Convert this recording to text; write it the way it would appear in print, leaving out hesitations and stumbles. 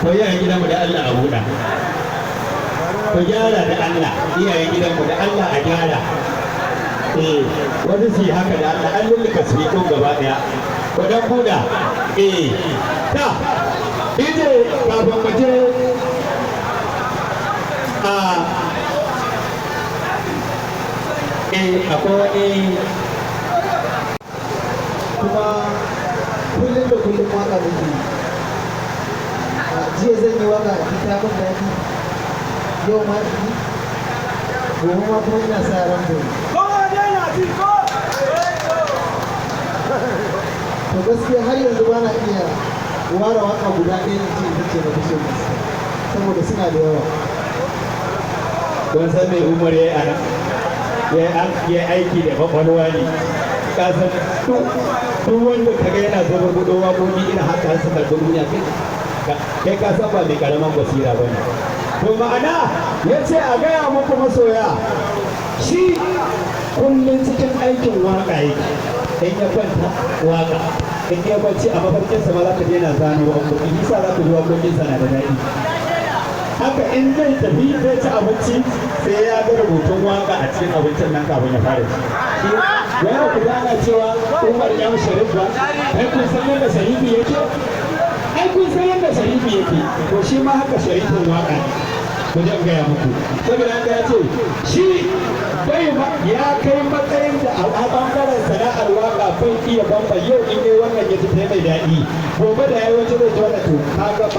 ko yayin gidanmu da Allah a buɗa, ko gyara da Allah, iyayen gidanmu da Allah a gyara. Wani su yi haka da Allah, an lulluka su yi gaba ɗaya, ko dan buɗa. Ta, ije kafin mu je akwai wani kuma kullum da kullum waka muke jiya zan yi waka a kitabun daji yau ma yi gobe ma kuma ina sa ran gobe to gaskiya har yanzu ba na iya ware waka guda ɗaya da ce na fito saboda suna da yawa. Don san mai Umar ya yi ana ya aiki da kwakwalwa ne, kasan duk wanda ka ga yana zubar gudu waƙoƙi irin haka har suka duniya kai ka san ba mai karaman basira ba ne. To ma'ana ya ce a gaya muku masoya shi kullum cikin aikin waƙa yake, in ya kwanta waƙa, in ya bacci a mafarkinsa ma za ka je na zano waƙoƙi, nisa za ka ji waƙoƙinsa na da daɗi. Haka in zai tafi zai ci abinci sai ya ga rubutun waka a cikin abincin nan kafin ya fara ci. Yana ku gana cewa Umar ya Sharif ba, ai kun san yadda Sharifi yake? Ai kun san yadda Sharifi yake, to shi ma haka Sharifin waka ne. Ku jan gaya muku. Saboda haka ya ce shi bai ya kai matsayin da a ɓangaren sana'ar waka bai iya bamba yau in yi wannan ya ji mai daɗi. Gobe da ya yi wata zai ji wannan to kaga